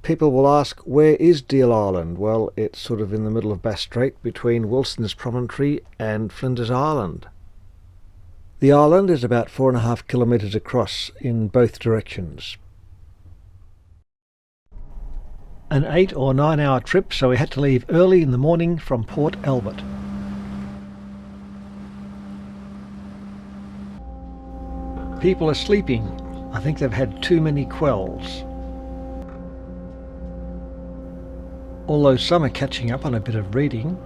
People will ask, where is Deal Island? Well, it's sort of in the middle of Bass Strait between Wilson's Promontory and Flinders Island. The island is about 4.5 kilometres across in both directions. An 8 or 9 hour trip, so we had to leave early in the morning from Port Albert. People are sleeping. I think they've had too many quells. Although some are catching up on a bit of reading.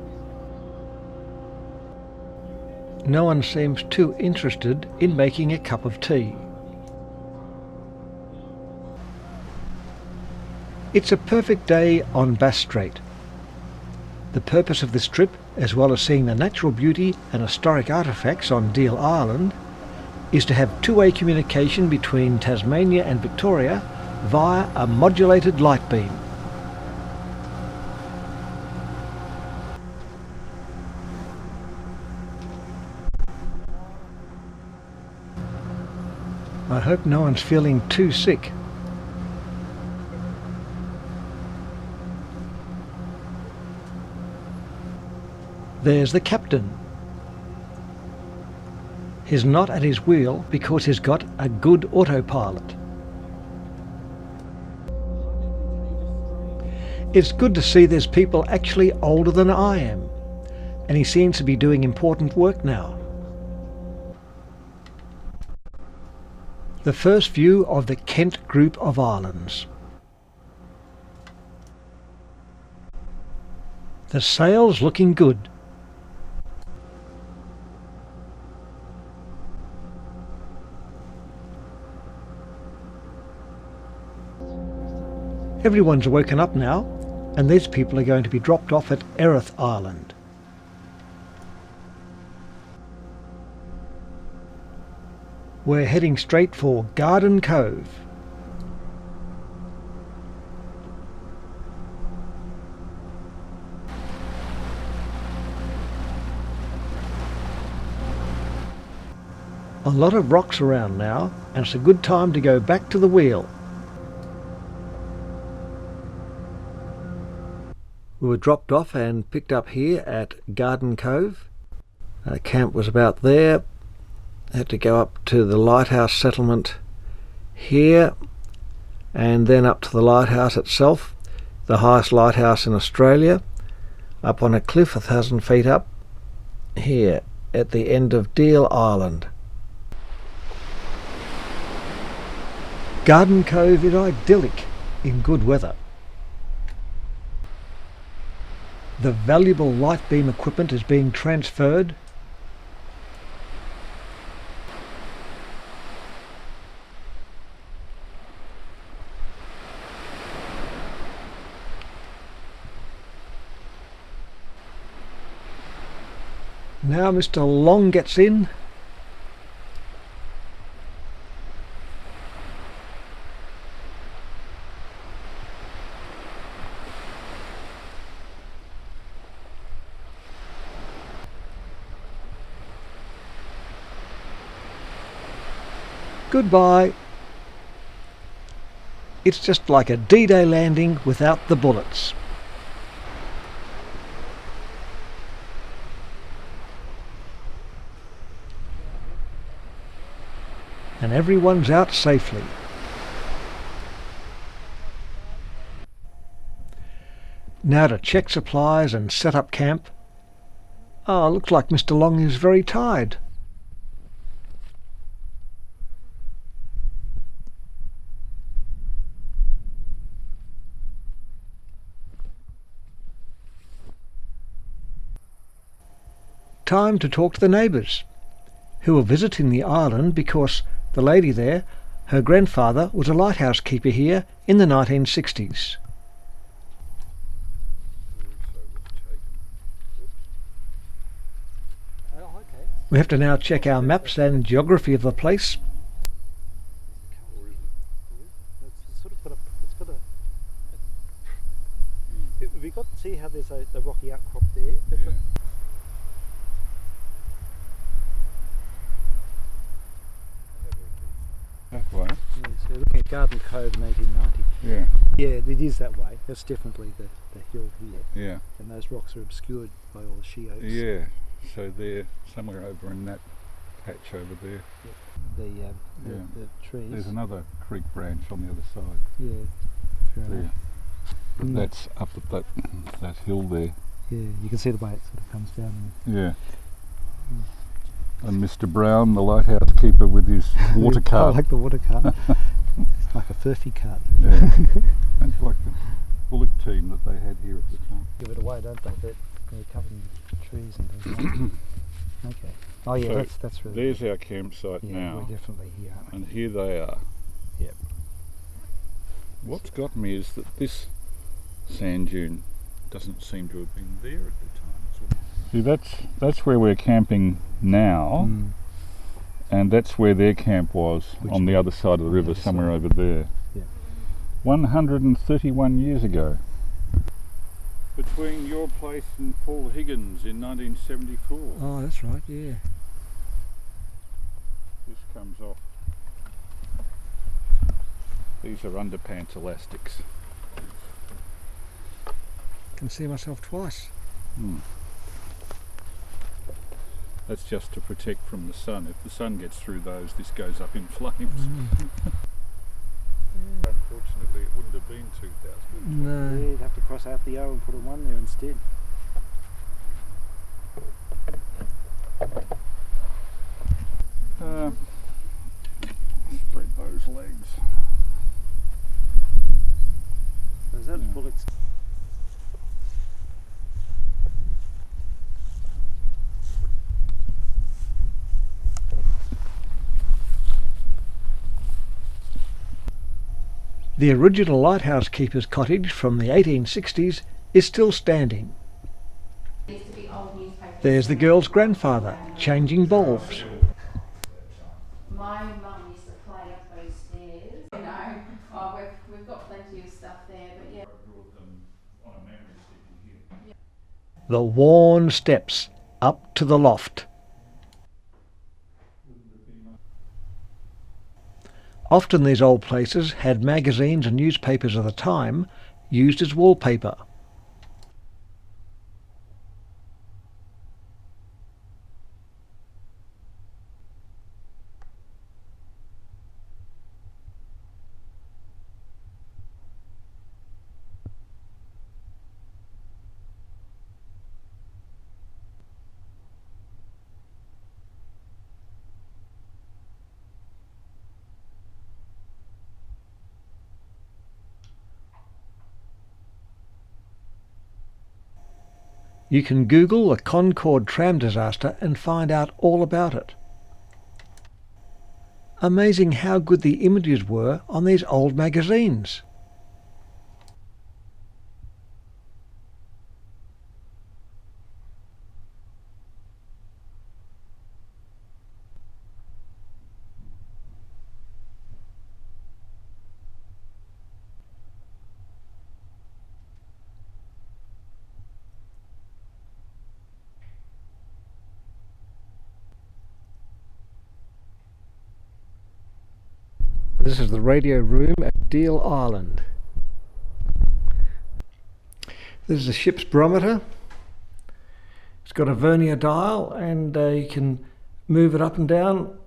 No one seems too interested in making a cup of tea. It's a perfect day on Bass Strait. The purpose of this trip, as well as seeing the natural beauty and historic artefacts on Deal Island, is to have two-way communication between Tasmania and Victoria via a modulated light beam. I hope no one's feeling too sick. There's the captain. He's not at his wheel because he's got a good autopilot. It's good to see there's people actually older than I am, and he seems to be doing important work now. The first view of the Kent group of islands. The sail's looking good. Everyone's woken up now, and these people are going to be dropped off at Erith Island. We're heading straight for Garden Cove. A lot of rocks around now, and it's a good time to go back to the wheel. We were dropped off and picked up here at Garden Cove. Camp was about there. Had to go up to the Lighthouse settlement here and then up to the lighthouse itself, the highest lighthouse in Australia, up on a cliff 1,000 feet up here at the end of Deal Island. Garden Cove is idyllic in good weather. The valuable light beam equipment is being transferred. Now Mr. Long gets in. Goodbye. It's just like a D-Day landing without the bullets. And everyone's out safely. Now to check supplies and set up camp. Oh, looks like Mr. Long is very tired. Time to talk to the neighbours, who are visiting the island because the lady there, her grandfather was a lighthouse keeper here in the 1960s. We have to now check our maps and geography of the place. We've got to see how there's a rocky outcrop there. That way. Yeah, so we're looking at Garden Cove in 1890. Yeah. Yeah, it is that way. That's definitely the hill here. Yeah. And those rocks are obscured by all the she oaks. Yeah. So they're somewhere over in that patch over there. The trees. There's another creek branch on the other side. Yeah. There. But that's up at that hill there. Yeah, you can see the way it sort of comes down. Yeah. And Mr. Brown, the lighthouse keeper, with his water cart. I like the water cart. It's like a furphy cart. Yeah. Don't you like the bullock team that they had here at the time? Give it away, don't they? They're covered in trees and things. Okay. Oh yeah, So that's really there's good. our campsite Yeah, now. we're definitely here. And here they are. Yep. What's got me is that this sand dune doesn't seem to have been there at the time. See, that's where we're camping now, and that's where their camp was, on the other side of the river, somewhere over there. Yeah. 131 years ago. Between your place and Paul Higgins in 1974. Oh, that's right, yeah. This comes off. These are underpants elastics. Can see myself twice. That's just to protect from the sun. If the sun gets through those, this goes up in flames. Unfortunately, it wouldn't have been 2000. No. Yeah, you'd have to cross out the O and put a 1 there instead. Spread those legs. Is that bullocks? The original lighthouse keeper's cottage from the 1860s is still standing. There's the girl's grandfather changing bulbs. My mum used to play up those stairs. You know, we've got plenty of stuff there, but yeah. The worn steps up to the loft. Often these old places had magazines and newspapers of the time used as wallpaper. You can Google the Concorde tram disaster and find out all about it. Amazing how good the images were on these old magazines. This is the radio room at Deal Island. This is the ship's barometer. It's got a vernier dial and you can move it up and down,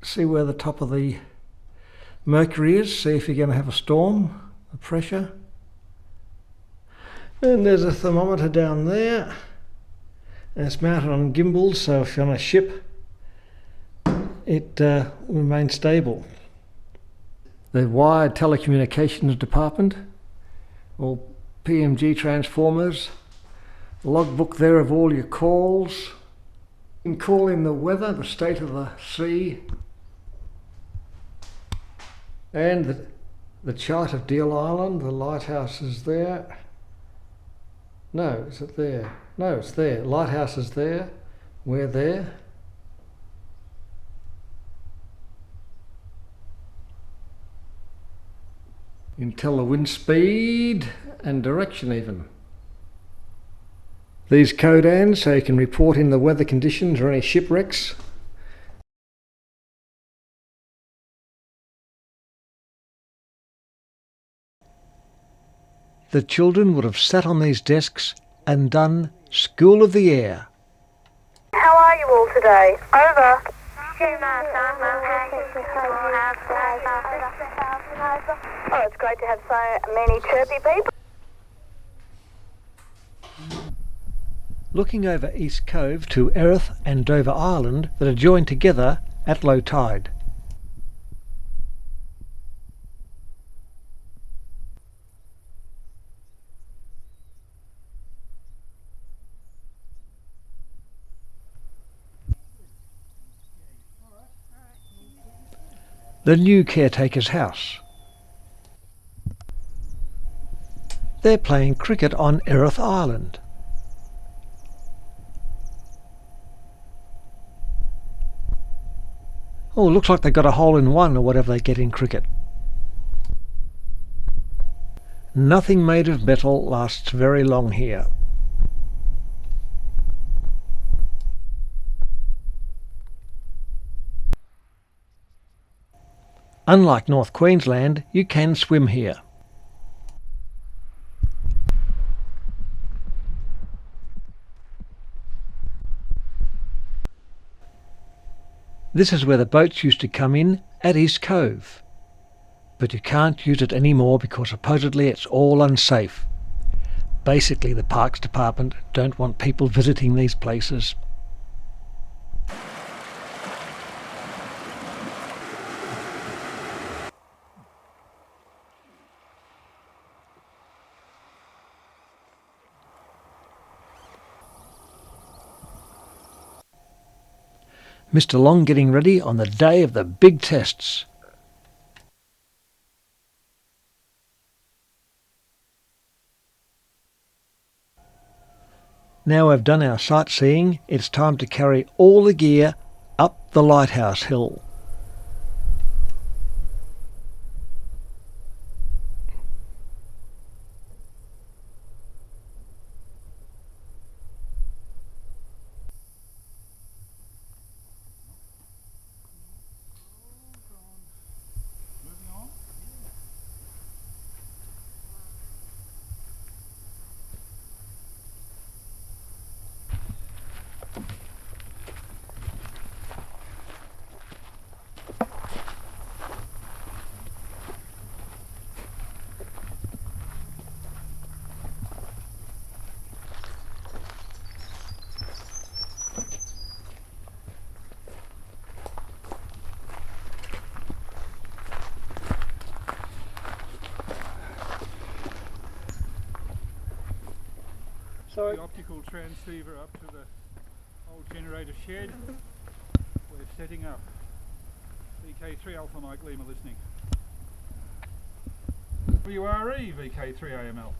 see where the top of the mercury is, see if you're going to have a storm, the pressure. And there's a thermometer down there. And it's mounted on gimbals, so if you're on a ship, it remains stable. The wired telecommunications department, all PMG transformers, logbook there of all your calls. You can call in the weather, the state of the sea, and the chart of Deal Island. The lighthouse is there. No, is it there? No, it's there. Lighthouse is there. We're there. You can tell the wind speed and direction even. These codans so you can report in the weather conditions or any shipwrecks. the children would have sat on these desks and done School of the Air. How are you all today? Over. Oh, it's great to have so many chirpy people. Looking over East Cove to Erith and Dover Island that are joined together at low tide. The new caretaker's house. They're playing cricket on Erith Island. Oh, looks like they got a hole in one or whatever they get in cricket. Nothing made of metal lasts very long here. Unlike North Queensland, you can swim here. This is where the boats used to come in at East Cove. But you can't use it anymore because supposedly it's all unsafe. Basically, the Parks Department don't want people visiting these places. Mr. Long getting ready on the day of the big tests. Now we've done our sightseeing, it's time to carry all the gear up the Lighthouse hill. The optical transceiver up to the old generator shed. We're setting up. VK3 Alpha Mike Lima listening. WRE VK3 AML.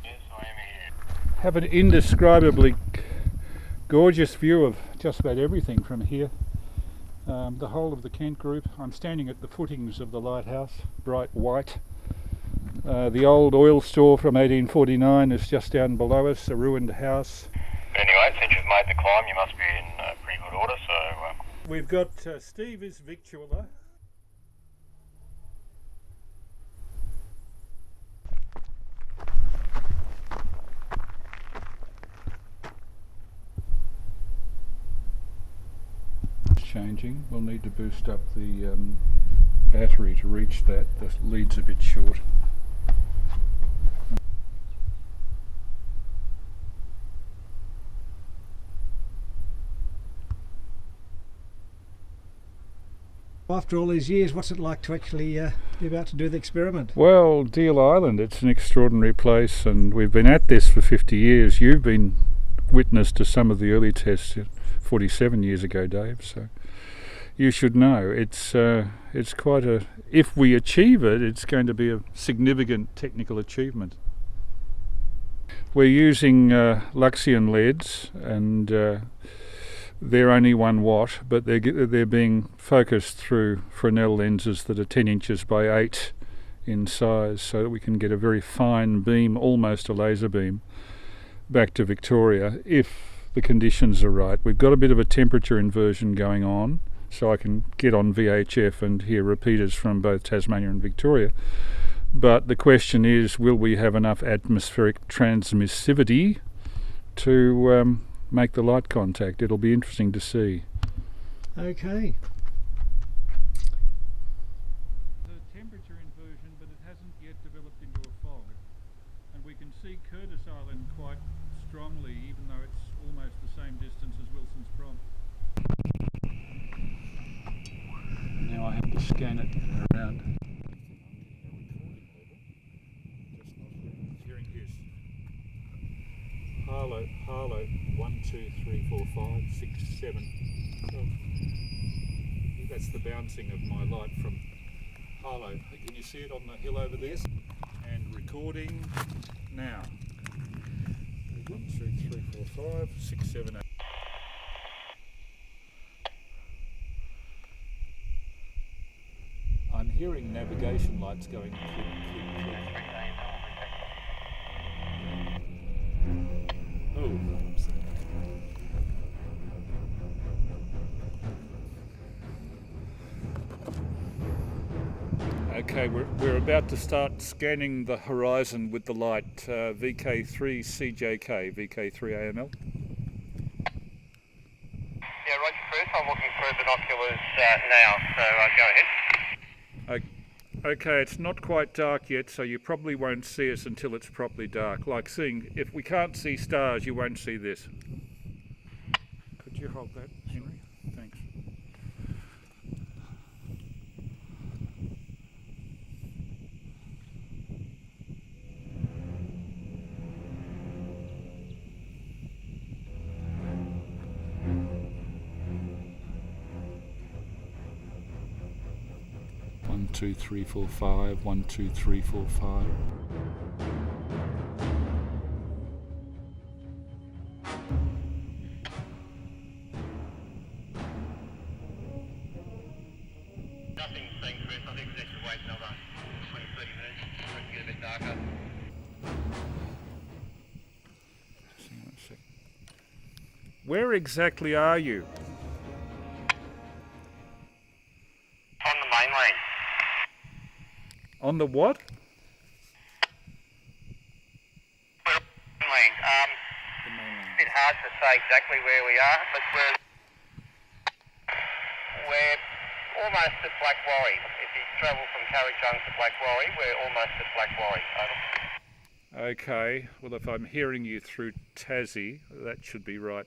Yes, I am here. Have an indescribably gorgeous view of just about everything from here. The whole of the Kent group. I'm standing at the footings of the lighthouse, bright white. The old oil store from 1849 is just down below us, a ruined house. But anyway, since you've made the climb, you must be in pretty good order, so... We've got Steve is victualler. It's changing. We'll need to boost up the battery to reach that. The lead's a bit short. After all these years, what's it like to actually be about to do the experiment? Well, Deal Island, it's an extraordinary place, and we've been at this for 50 years. You've been witness to some of the early tests 47 years ago, Dave, so you should know. It's quite a... If we achieve it, it's going to be a significant technical achievement. We're using Luxion LEDs, and they're only 1 watt, but they're being focused through Fresnel lenses that are 10 inches by 8 in size, so that we can get a very fine beam, almost a laser beam, back to Victoria if the conditions are right. We've got a bit of a temperature inversion going on, so I can get on VHF and hear repeaters from both Tasmania and Victoria. But the question is, will we have enough atmospheric transmissivity to make the light contact? It'll be interesting to see. Okay. The temperature inversion, but it hasn't yet developed into a fog. And we can see Curtis Island quite strongly, even though it's almost the same distance as Wilson's Prompt. Now I have to scan it around. Hearing his. Harlow, 1, 2, 3, 4, 5, 6, 7. Oh, that's the bouncing of my light from Harlow. Can you see it on the hill over there? And recording now. 1, 2, 3, 4, 5, 6, 7, 8. I'm hearing navigation lights going click, click, click. Oh. Okay, we're about to start scanning the horizon with the light VK3 CJK, VK3 AML. Yeah, Roger, Chris. I'm looking through binoculars now, so go ahead. Okay, it's not quite dark yet, so you probably won't see us until it's properly dark. Like seeing, if we can't see stars, you won't see this. Could you hold that, Henry? Thanks. One, 2, 3, 4, 5. 1, 2, 3, 4, 5. Nothing seen, Chris. I think we should wait another 20, 30 minutes for it to get a bit darker. Just hang on a sec. Where exactly are you? On the mainland. On the what? We're on the mainland. The mainland. It's a bit hard to say exactly where we are, but we're almost at Black Warry. If you travel from Currajong to Black Warry, we're almost at Black Warry. Over. Okay, well if I'm hearing you through Tassie, that should be right.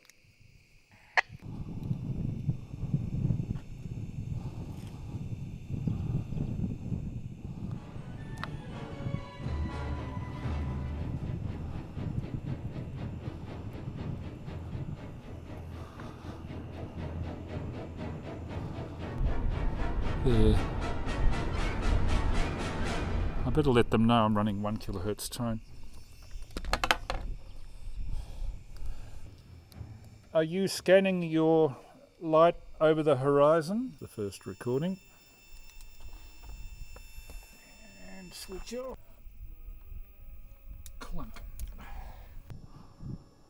There. I better let them know I'm running 1 kilohertz tone. Are you scanning your light over the horizon? The first recording. And switch off. Clunk.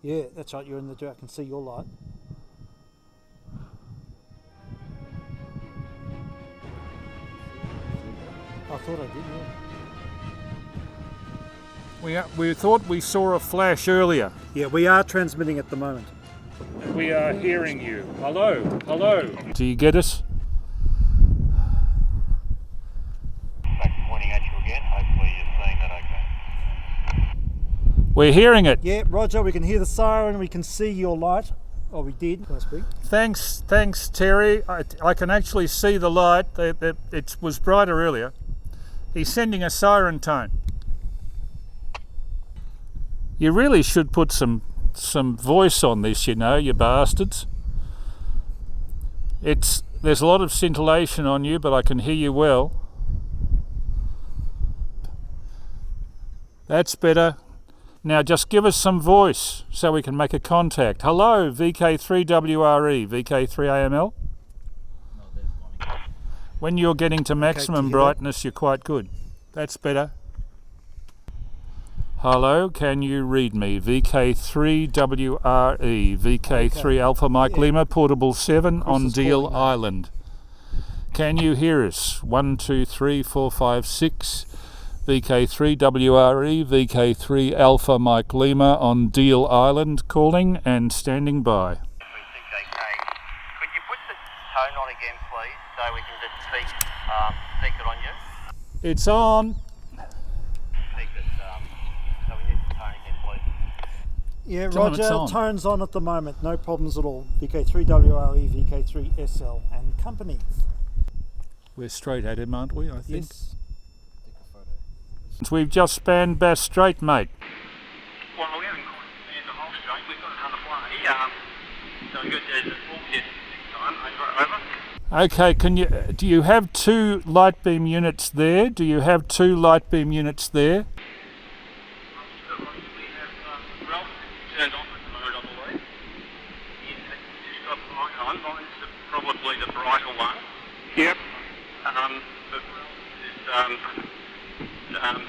Yeah, that's right, you're in the dirt. I can see your light. I thought I did, yeah. We thought we saw a flash earlier. Yeah, we are transmitting at the moment. We are hearing you. Hello, hello. Do you get us? Back pointing at you again. Hopefully you're seeing that okay. We're hearing it. Yeah, Roger, we can hear the siren, we can see your light. Oh, we did last week. Thanks, Terry. I can actually see the light. It was brighter earlier. He's sending a siren tone. You really should put some voice on this, you know, you bastards. There's a lot of scintillation on you, but I can hear you well. That's better. Now just give us some voice so we can make a contact. Hello, VK3WRE, VK3AML. When you're getting to maximum brightness, you're quite good. That's better. Hello, can you read me? VK3WRE, VK3 Alpha Mike Lima, Portable 7 on Deal Island. Can you hear us? 1, 2, 3, 4, 5, 6. VK3WRE, VK3 Alpha Mike Lima on Deal Island calling and standing by. Could you put the tone on again, please, so we can just speak it on you? It's on. Speak it, so we need the tone again, please. Yeah, Tell 'em Roger, it's on. tone's on at the moment, no problems at all. VK3WRE, VK3SL and company. We're straight at him, aren't we, I think? Yes. We've just spanned Bass Strait, mate. Well, we haven't quite spanned the whole straight, we've got halfway. So good, there's a full test next time, over. Okay, do you have 2 light beam units there? Do you have 2 light beam units there? We have Ralph turned on at the moment, I believe. He's got mine on, mine's probably the brighter one. Yep. But Ralph is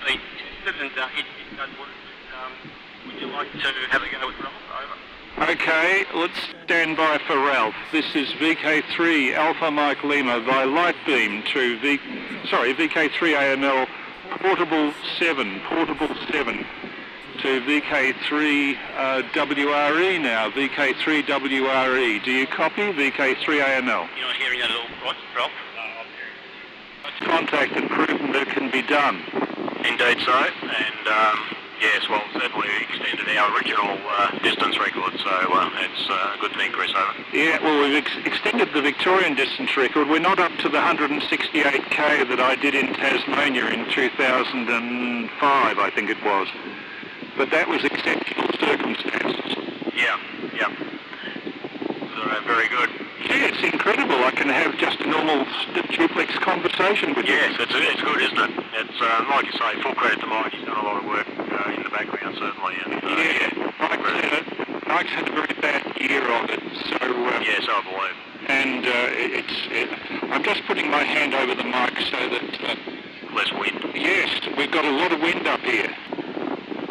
being tested and it does work. Would you like to have a go with Ralph? Over. Okay, let's stand by for Ralph. This is VK3 Alpha Mike Lima by light beam to VK3 AML portable 7 to VK3 WRE now, VK3 WRE. Do you copy VK3 AML? You're not hearing that at all, right, Ralph? Contact and proven that can be done. Indeed so, and yes, well, certainly we extended our original distance record, so it's a good thing, Chris, over. Yeah, well, we've extended the Victorian distance record. We're not up to the 168k that I did in Tasmania in 2005, I think it was. But that was exceptional circumstances. Yeah. So, very good. Yeah, it's incredible. I can have just a normal duplex conversation with you. Yes, it's good, isn't it? It's, like you say, full credit to Mike. He's done a lot of work in the background, certainly. And, Mike's had a very bad year of it, so... yes, I believe. And I'm just putting my hand over the mic so that... less wind. Yes, we've got a lot of wind up here.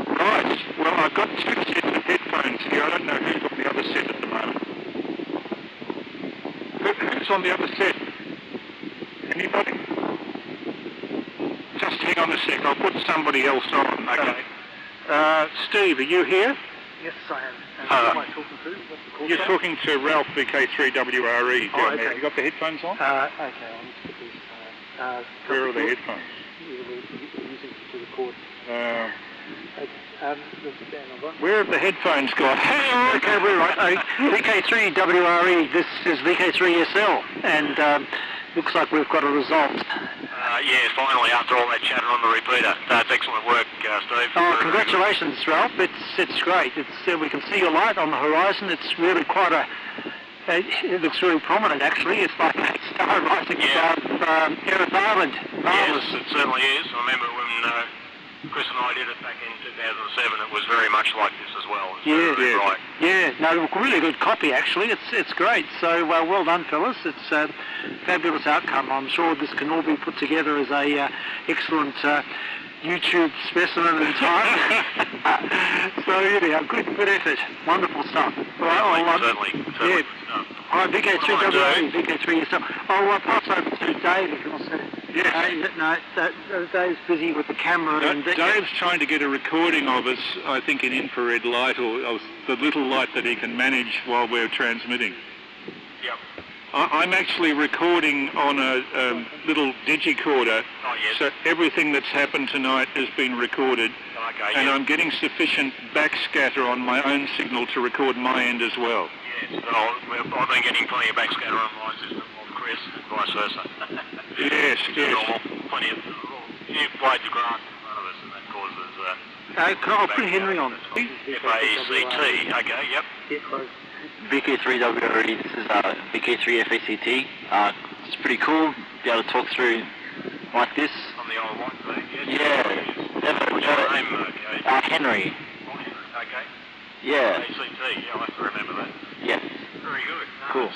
Right, well, I've got 2 sets of headphones here. I don't know who's on the other set at the moment. Who's on the other set? Anybody? Just hang on a sec, I'll put somebody else on. Okay. Steve, are you here? Yes, I am. And who am I talking to? What's the call You're sign? talking to Ralph, VK3WRE. Oh, okay. Have you got the headphones on? Okay, I'll just put these. Where are the headphones? We're using to record. Where have the headphones gone? Okay, we're right. VK3WRE, this is VK3SL, and looks like we've got a result. Yeah, finally, after all that chatter on the repeater. That's excellent work, Steve. Oh, congratulations, Ralph. It's great. We can see your light on the horizon. It's really quite it looks really prominent, actually. It's like a star rising above Erith Island. Marvellous. Yes, it certainly is. I remember when Chris and I did it back in 2007, it was very much like this as well. Very bright. Yeah, no, really good copy, actually. It's great. So, well done, fellas. It's a fabulous outcome. I'm sure this can all be put together as a excellent YouTube specimen in time. So, anyhow, good effort. Wonderful stuff. Well, certainly. Yeah. All right, VK3WRE, VK3SL. I'll pass over to Dave if you want to. Yes. Dave's busy with the camera. Dave's trying to get a recording of us, I think, in infrared light or the little light that he can manage while we're transmitting. Yep. I'm actually recording on a little digicorder, so everything that's happened tonight has been recorded, and I'm getting sufficient backscatter on my own signal to record my end as well. Yes, I've been getting plenty of backscatter on my system of Chris and vice versa. Yes. Normal. Plenty of few blades of grass in front of us, and that causes... I'll put Henry on. FACT, okay, yep. VK3WRE, this is VK3FACT. It's pretty cool to be able to talk through like this. On the old one thing, yes. What's your name, okay? Henry. Okay. Yeah. ACT, yeah, I'll have to remember that. Yes. Very good. Cool.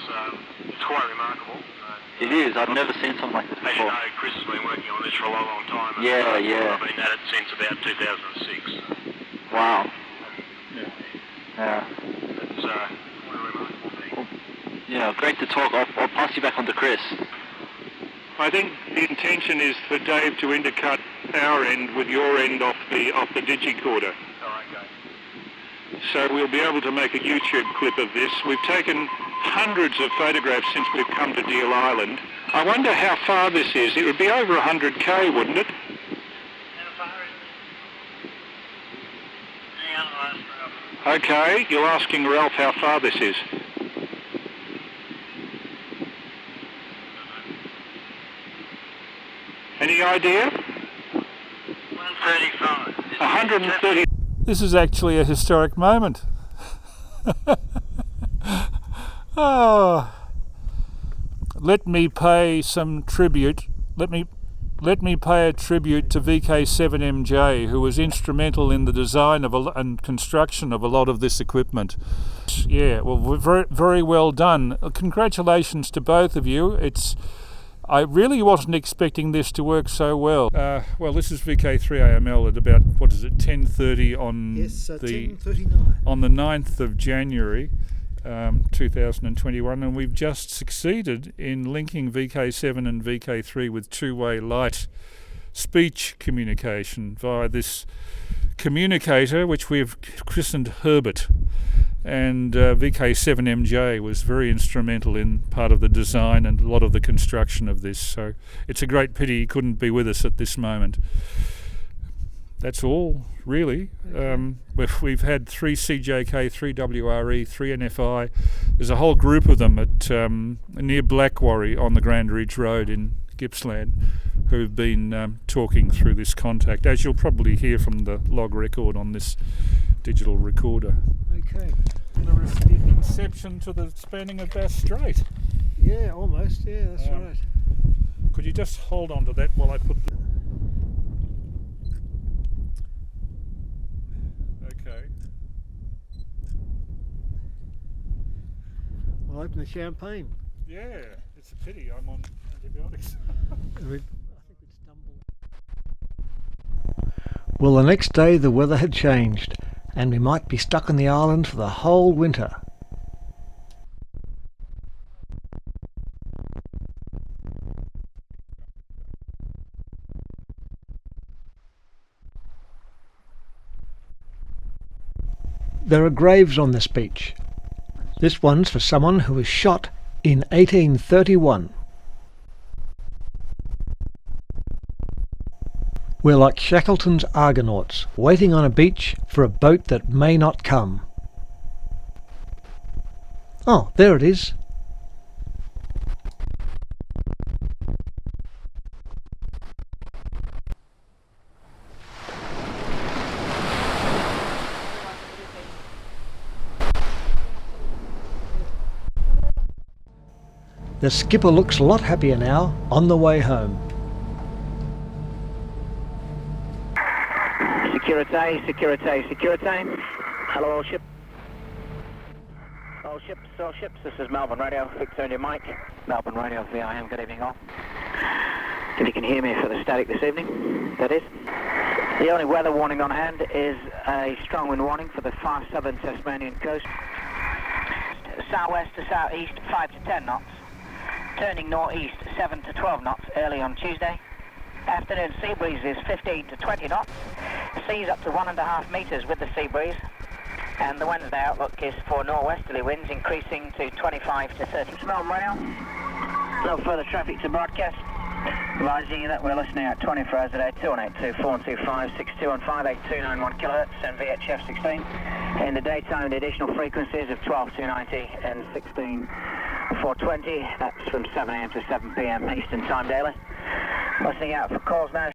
It's quite remarkable. It is. I've never seen something like this As you before. know, Chris has been working on this for a long, long time. And Yeah. I've been at it since about 2006. Wow. Yeah. It's quite a remarkable thing. Yeah, great to talk. I'll pass you back on to Chris. I think the intention is for Dave to intercut our end with your end off the digicorder. Oh, okay. So we'll be able to make a YouTube clip of this. We've taken hundreds of photographs since we've come to Deal Island. I wonder how far this is. It would be over 100k, wouldn't it? How far is it? Hang on, I'll ask Ralph. Okay, you're asking Ralph how far this is. Any idea? 135. 130. This is actually a historic moment. Oh, let me pay some tribute. Let me pay a tribute to VK7MJ, who was instrumental in the design of and construction of a lot of this equipment. Yeah, well, very, very well done. Congratulations to both of you. I really wasn't expecting this to work so well. Well, this is VK3AML at about, 10:30 on 10:39. On the 9th of January 2021, and we've just succeeded in linking VK7 and VK3 with two-way light speech communication via this communicator, which we've christened Herbert. And VK7MJ was very instrumental in part of the design and a lot of the construction of this. So it's a great pity he couldn't be with us at this moment. That's all, really. We've had 3 CJK, 3 WRE, 3 NFI. There's a whole group of them at near Blackwarry on the Grand Ridge Road in Gippsland who've been talking through this contact, as you'll probably hear from the log record on this digital recorder. Okay. The inception to the spanning of Bass Strait. Yeah, almost. Yeah, that's right. Could you just hold on to that while I put the... Okay. I'll open the champagne. Yeah, it's a pity I'm on antibiotics. I think we'd stumbled. Well, the next day the weather had changed, and we might be stuck on the island for the whole winter. There are graves on this beach. This one's for someone who was shot in 1831. We're like Shackleton's Argonauts, waiting on a beach for a boat that may not come. Oh, there it is. The skipper looks a lot happier now on the way home. Security. Hello, all ships. All ships, this is Melbourne Radio, Victoria Mike. Melbourne Radio, VIM, good evening all. If you can hear me for the static this evening, that is. The only weather warning on hand is a strong wind warning for the far southern Tasmanian coast. Southwest to southeast, 5 to 10 knots. Turning northeast, 7 to 12 knots early on Tuesday. Afternoon sea breeze is 15 to 20 knots. Seas up to 1.5 metres with the sea breeze. And the Wednesday outlook is for norwesterly winds increasing to 25 to 30. Melbourne Radio. No further traffic to broadcast. Advising you that we're listening at 24 hours a day, 2182 425 6215 8291 kHz and VHF 16. In the daytime, the additional frequencies of 12290 and 16420. That's from 7 AM to 7 PM Eastern Time daily. Listening out for calls now.